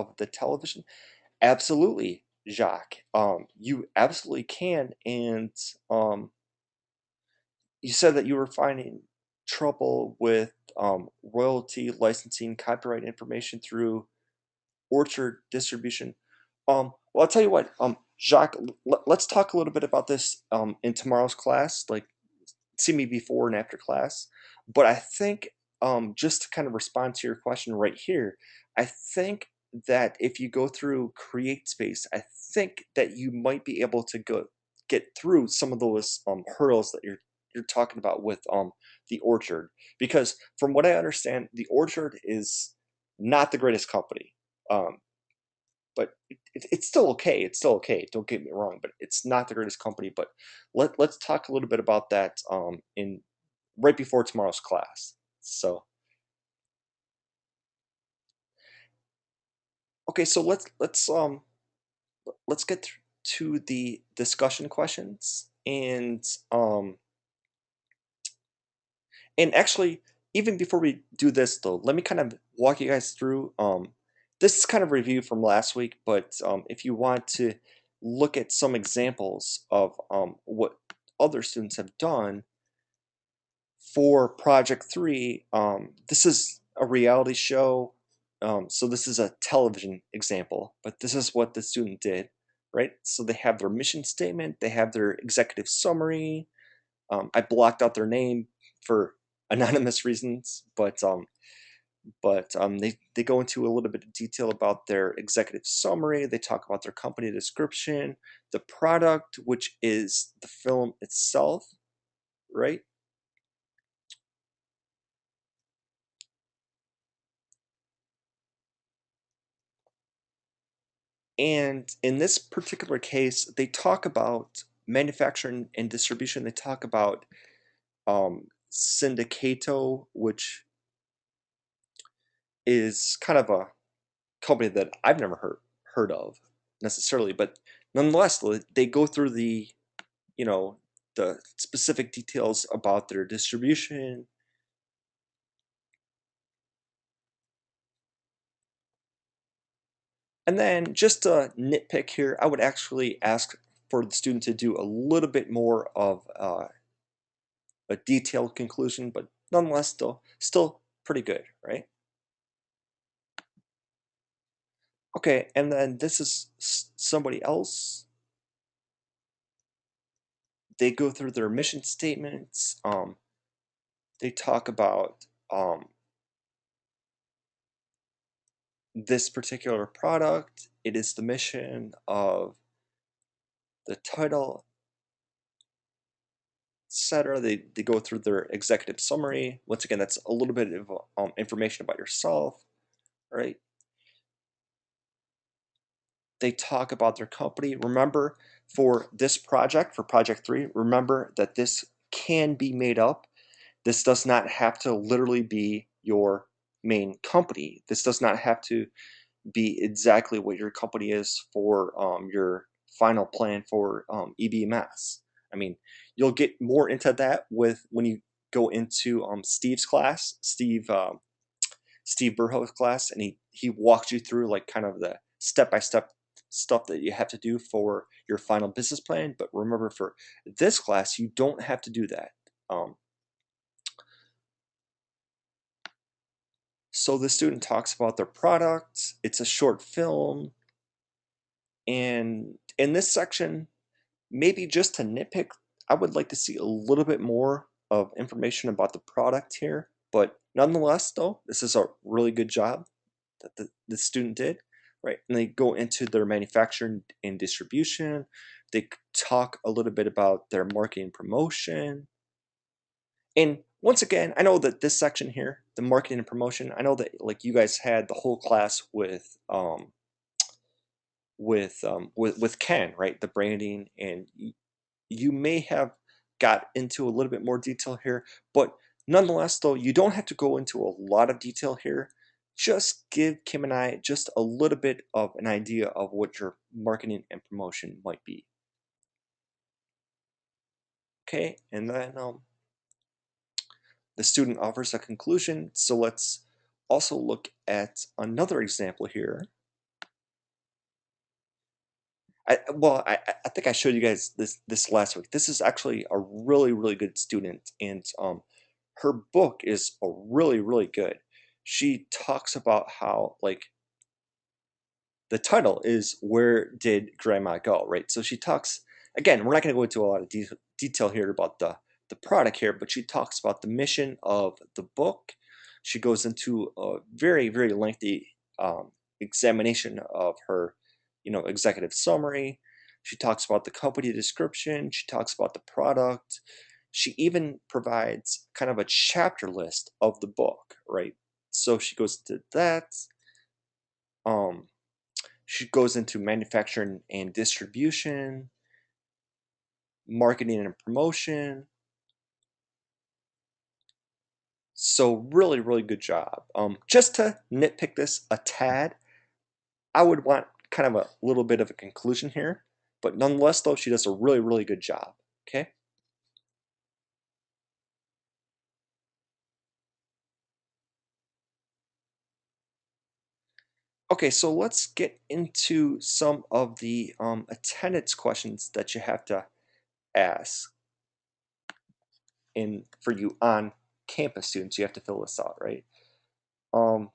of the television? Absolutely, Jacques. You absolutely can. And you said that you were finding trouble with royalty, licensing, copyright information through Orchard distribution. Well, I'll tell you what, Jacques, let's talk a little bit about this in tomorrow's class, like see me before and after class. But I think just to kind of respond to your question right here, I think that if you go through Create Space, I think that you might be able to get through some of those hurdles that you're talking about with the Orchard, because from what I understand, the Orchard is not the greatest company. Um, but it's still okay. It's still okay. Don't get me wrong, but it's not the greatest company. But let's talk a little bit about that in right before tomorrow's class. So okay, so let's get to the discussion questions, and actually, even before we do this though, let me kind of walk you guys through this is kind of review from last week, but if you want to look at some examples of what other students have done for Project 3, this is a reality show, so this is a television example, but this is what the student did, right? So they have their mission statement, they have their executive summary. I blocked out their name for anonymous reasons, but they go into a little bit of detail about their executive summary. They talk about their company description, the product, which is the film itself, right? And in this particular case, they talk about manufacturing and distribution. They talk about Syndicato, which is kind of a company that I've never heard of necessarily, but nonetheless, they go through the you know the specific details about their distribution. And then just a nitpick here, I would actually ask for the student to do a little bit more of a detailed conclusion, but nonetheless, still pretty good, right? Okay, and then this is somebody else. They go through their mission statements. They talk about this particular product. It is the mission of the title, etc. They go through their executive summary. Once again, that's a little bit of information about yourself, right? They talk about their company. Remember, for this project, for Project 3, remember that this can be made up. This does not have to literally be your main company. This does not have to be exactly what your company is for your final plan for EBMS. I mean, you'll get more into that with when you go into Steve's class, Steve Burho's class, and he walks you through like kind of the step-by-step stuff that you have to do for your final business plan. But remember, for this class, you don't have to do that. So the student talks about their product. It's a short film, and in this section, maybe just to nitpick, I would like to see a little bit more of information about the product here. But nonetheless, though, this is a really good job that the student did, right? And they go into their manufacturing and distribution. They talk a little bit about their marketing and promotion. And once again, I know that this section here, the marketing and promotion, I know that like you guys had the whole class with Ken, right? The branding, and you may have got into a little bit more detail here, but nonetheless, though, you don't have to go into a lot of detail here. Just give Kim and I just a little bit of an idea of what your marketing and promotion might be. Okay, and then the student offers a conclusion. So let's also look at another example here. I think I showed you guys this last week. This is actually a really good student, and her book is a really good. She talks about how, like, the title is "Where Did Grandma Go?" Right? So she talks, again. We're not going to go into a lot of detail here about the product here, but she talks about the mission of the book. She goes into a very lengthy examination of her, executive summary. She talks about the company description. She talks about the product. She even provides kind of a chapter list of the book, right? So she goes to that. Um, she goes into manufacturing and distribution, marketing and promotion. So really good job. Just to nitpick this a tad, I would want kind of a little bit of a conclusion here, but nonetheless, though, she does a really good job. Okay. Okay, so let's get into some of the attendance questions that you have to ask. And for you on campus students, you have to fill this out, right? Um,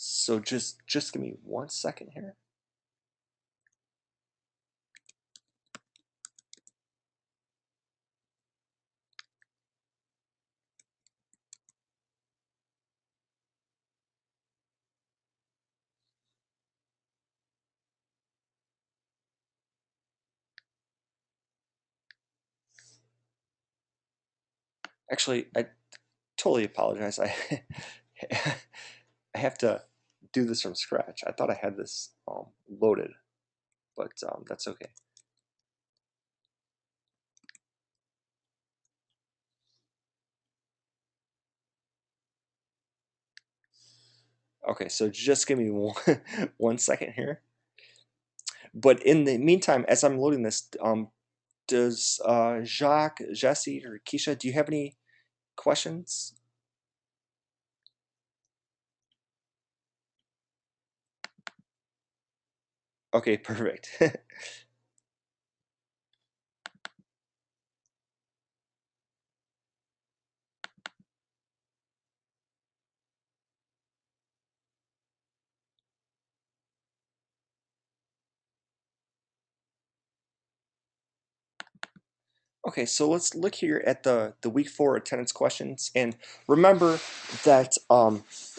so just give me 1 second here. Actually, I totally apologize. I have to do this from scratch. I thought I had this loaded, but that's okay. Okay, so just give me one, 1 second here. But in the meantime, as I'm loading this, does Jacques, Jesse, or Keisha, do you have any questions? Okay, perfect. Okay, so let's look here at the week 4 attendance questions, and remember that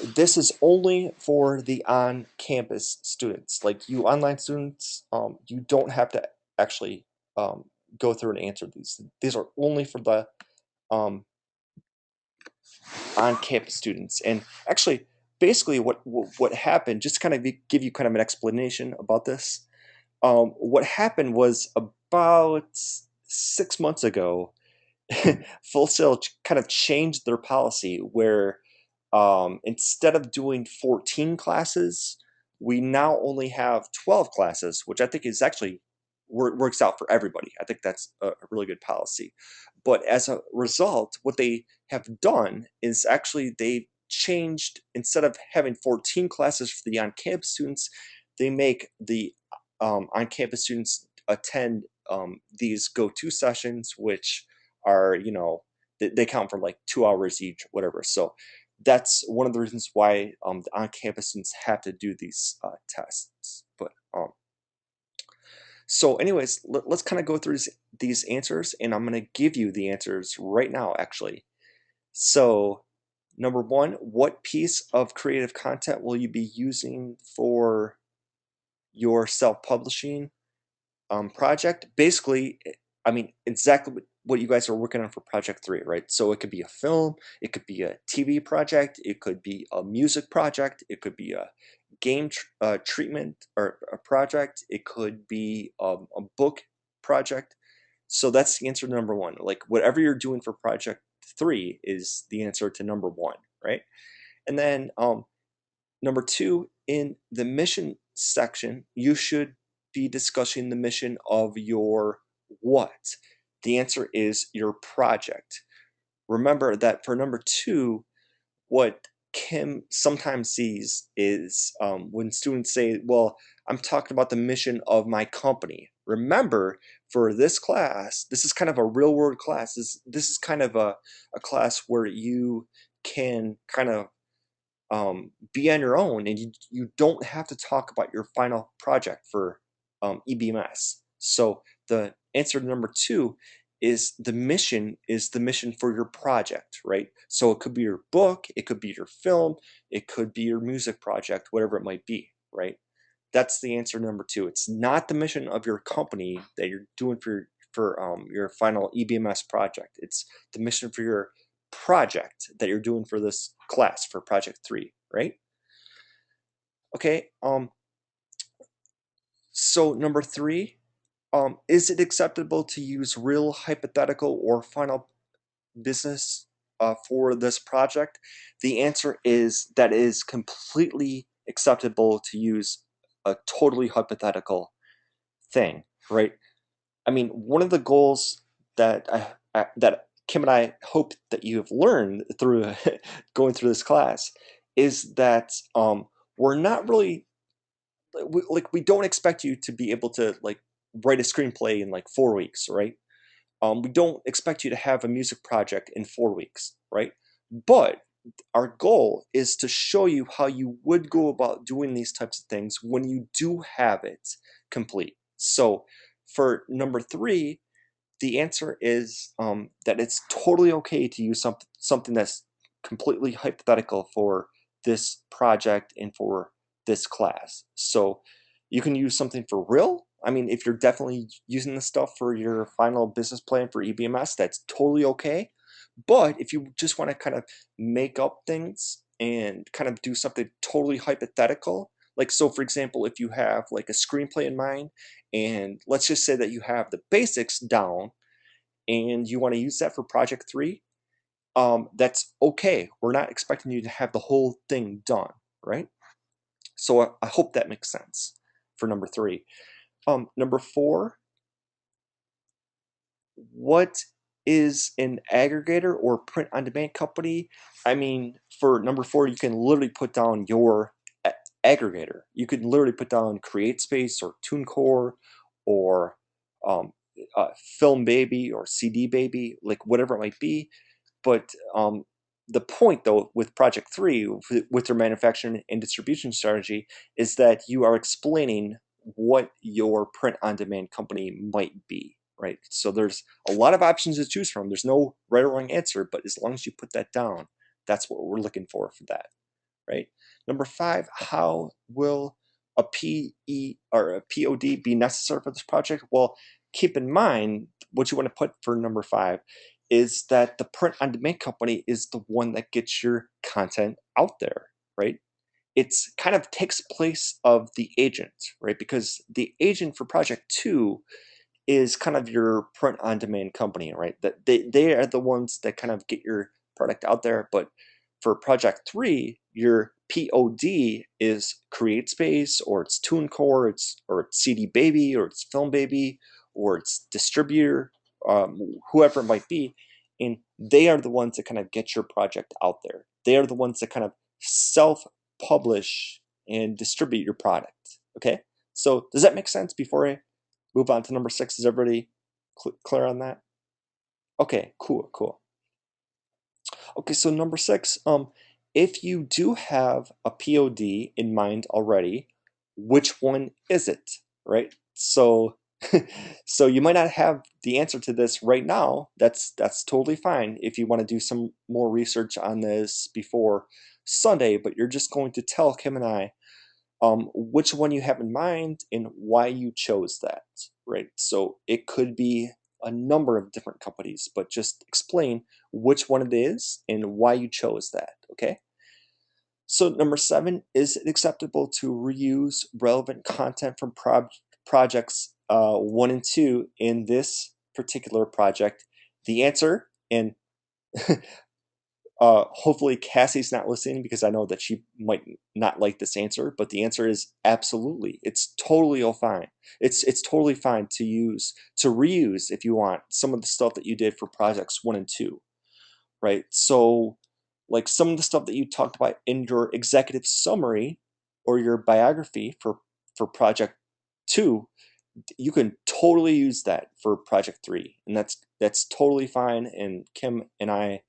this is only for the on-campus students. Like you online students, you don't have to actually um, go through and answer these. These are only for the um, on-campus students. And actually, basically, what happened? Just to kind of give you kind of an explanation about this. What happened was about 6 months ago. Full Sail kind of changed their policy where instead of doing 14 classes, we now only have 12 classes, which I think is actually works out for everybody. I think that's a really good policy. But as a result, what they have done is actually they changed, instead of having 14 classes for the on-campus students, they make the on-campus students attend these go-to sessions, which are, they count for like 2 hours each, whatever. So that's one of the reasons why the on-campus students have to do these tests. But so anyways, let's kind of go through these answers, and I'm going to give you the answers right now, actually. So number one, what piece of creative content will you be using for your self-publishing project? Basically, I mean, exactly what you guys are working on for project 3, right? So it could be a film, it could be a TV project, it could be a music project, it could be a game treatment or a project, it could be a book project. So that's the answer to number one. Like whatever you're doing for project 3 is the answer to number 1, right? And then number 2, in the mission section, you should be discussing the mission of your what? The answer is your project. Remember that for number 2, what Kim sometimes sees is when students say, well, I'm talking about the mission of my company. Remember, for this class, this is kind of a real world class. This is kind of a class where you can kind of be on your own, and you don't have to talk about your final project for EBMS. So the answer to number 2 is the mission for your project, right? So it could be your book, it could be your film, it could be your music project, whatever it might be, right? That's the answer to number 2. It's not the mission of your company that you're doing for your final EBMS project. It's the mission for your project that you're doing for this class for project 3, right? Okay, so number 3, is it acceptable to use real, hypothetical, or final business for this project? The answer is that it is completely acceptable to use a totally hypothetical thing, right? I mean, one of the goals that that Kim and I hope that you have learned through going through this class is that we're not really we don't expect you to be able to like write a screenplay in like 4 weeks, right? We don't expect you to have a music project in 4 weeks, right? But our goal is to show you how you would go about doing these types of things when you do have it complete. So for number 3, the answer is that it's totally okay to use something that's completely hypothetical for this project and for this class. So you can use something for real. I mean, if you're definitely using this stuff for your final business plan for EBMS, that's totally okay. But if you just want to kind of make up things and kind of do something totally hypothetical, like so for example, if you have like a screenplay in mind, and let's just say that you have the basics down and you want to use that for project 3, that's okay. We're not expecting you to have the whole thing done, right? So I hope that makes sense for number 3. Number 4, what is an aggregator or print on demand company? I mean, for number 4, you can literally put down your aggregator. You could literally put down CreateSpace or TuneCore or um, Film Baby or CD Baby, like whatever it might be. But the point, though, with Project 3, with their manufacturing and distribution strategy, is that you are explaining what your print-on-demand company might be, right? So there's a lot of options to choose from. There's no right or wrong answer, but as long as you put that down, that's what we're looking for that, right? Number 5, how will a PE or a POD be necessary for this project? Well, keep in mind what you want to put for number 5 is that the print on demand company is the one that gets your content out there, right? It's kind of takes place of the agent, right? Because the agent for project 2 is kind of your print on demand company, right? That they are the ones that kind of get your product out there. But for project 3, your POD is CreateSpace, or it's TuneCore, or it's CD Baby, or it's Film Baby, or it's distributor, whoever it might be, and they are the ones that kind of get your project out there. They are the ones that kind of self-publish and distribute your product. Okay, so does that make sense? Before I move on to number 6, is everybody clear on that? Okay, cool. Okay, so number 6, if you do have a POD in mind already, which one is it, right? So, so you might not have the answer to this right now. That's totally fine if you want to do some more research on this before Sunday, but you're just going to tell Kim and I which one you have in mind and why you chose that, right? So it could be a number of different companies, but just explain which one it is and why you chose that, okay? So number 7, is it acceptable to reuse relevant content from projects 1 and 2 in this particular project? The answer, and Hopefully Cassie's not listening because I know that she might not like this answer, but the answer is absolutely. It's totally fine. It's totally fine to reuse if you want some of the stuff that you did for projects 1 and 2, right? So like some of the stuff that you talked about in your executive summary or your biography for project 2, you can totally use that for project 3, and that's totally fine, and Kim and I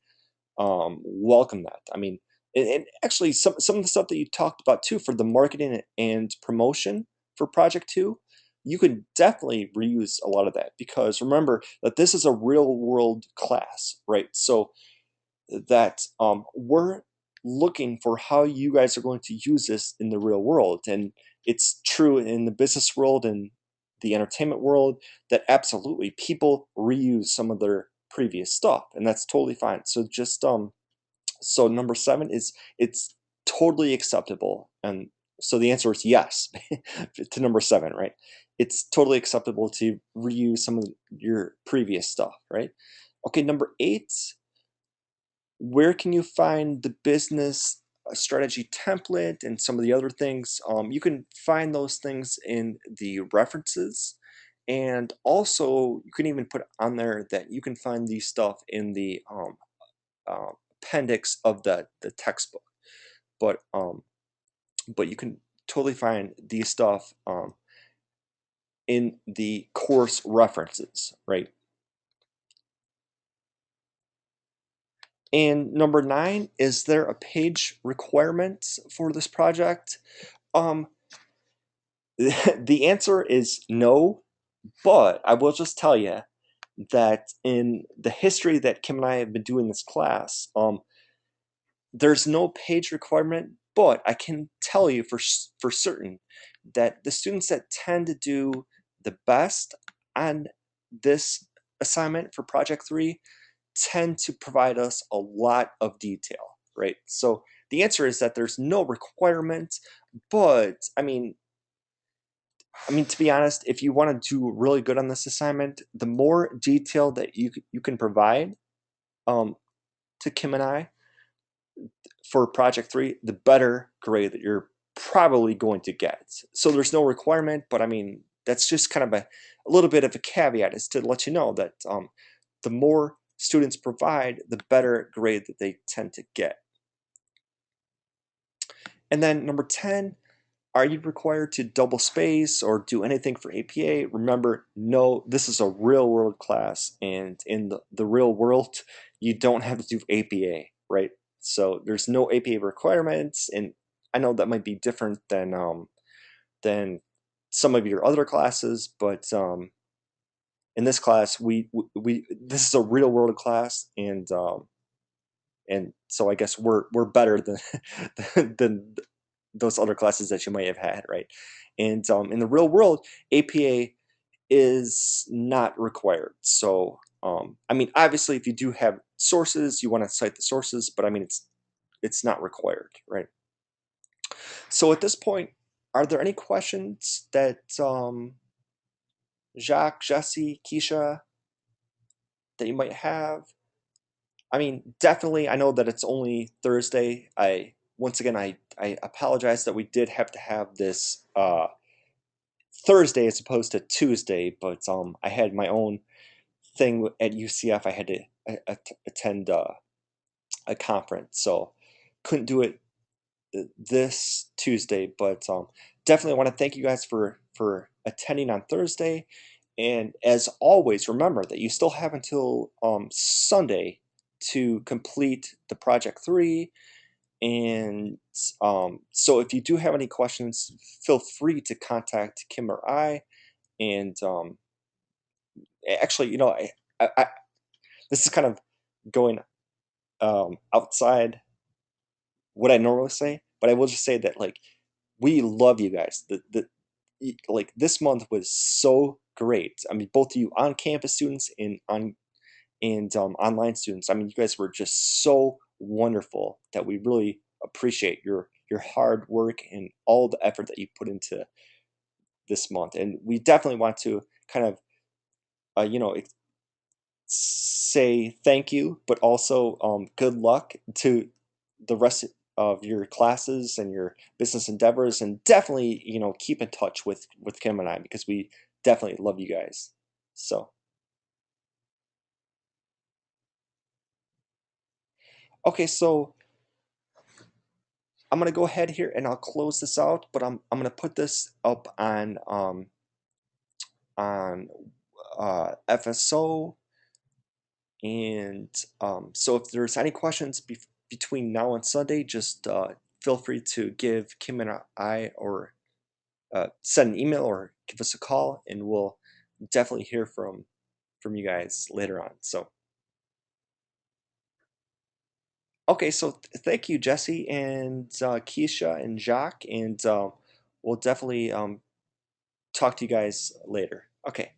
welcome that. I mean, and actually, some of the stuff that you talked about too for the marketing and promotion for Project 2, you could definitely reuse a lot of that because remember that this is a real world class, right? So that we're looking for how you guys are going to use this in the real world, and it's true in the business world and the entertainment world that absolutely people reuse some of their previous stuff, and that's totally fine. So just so number 7 is it's totally acceptable. And so the answer is yes to number 7, right? It's totally acceptable to reuse some of your previous stuff, right? Okay, number 8, where can you find the business strategy template and some of the other things? You can find those things in the references. And also, you can even put on there that you can find these stuff in the appendix of the textbook. But you can totally find these stuff in the course references, right? And number 9, is there a page requirement for this project? Um, the answer is no, but I will just tell you that in the history that Kim and I have been doing this class, there's no page requirement, but I can tell you for certain that the students that tend to do the best on this assignment for project 3 tend to provide us a lot of detail, right? So the answer is that there's no requirement, but I mean to be honest, if you want to do really good on this assignment, the more detail that you can provide um, to Kim and I for project 3, the better grade that you're probably going to get. So there's no requirement, but I mean, that's just kind of a little bit of a caveat is to let you know that the more students provide, the better grade that they tend to get. And then number 10, are you required to double space or do anything for APA? Remember, no, this is a real world class, and in the real world, you don't have to do APA, right? So there's no APA requirements, and I know that might be different than some of your other classes, but in this class, we this is a real world class, and so I guess we're better than than those other classes that you might have had, right? And in the real world, APA is not required. So I mean, obviously, if you do have sources, you want to cite the sources, but I mean, it's not required, right? So at this point, are there any questions that Jacques, Jesse, Keisha, that you might have? I mean, definitely, I know that it's only Thursday. Once again, I apologize that we did have to have this Thursday as opposed to Tuesday, but I had my own thing at UCF. I had to attend a conference, so couldn't do it this Tuesday. But definitely want to thank you guys for attending on Thursday. And as always, remember that you still have until Sunday to complete the project 3. And so if you do have any questions, feel free to contact Kim or I. And actually, I this is kind of going outside what I normally say, but I will just say that like we love you guys. Like this month was so great. I mean, both of you on campus students and online students. I mean, you guys were just so wonderful that we really appreciate your hard work and all the effort that you put into this month. And we definitely want to kind of, you know, say thank you, but also good luck to the rest of your classes and your business endeavors, and definitely keep in touch with Kim and I because we definitely love you guys. So okay, so I'm gonna go ahead here and I'll close this out, but I'm gonna put this up on FSO, and so if there's any questions between now and Sunday, just feel free to give Kim and I or send an email or give us a call, and we'll definitely hear from you guys later on. So okay, so thank you, Jesse and Keisha and Jacques, and we'll definitely talk to you guys later. Okay.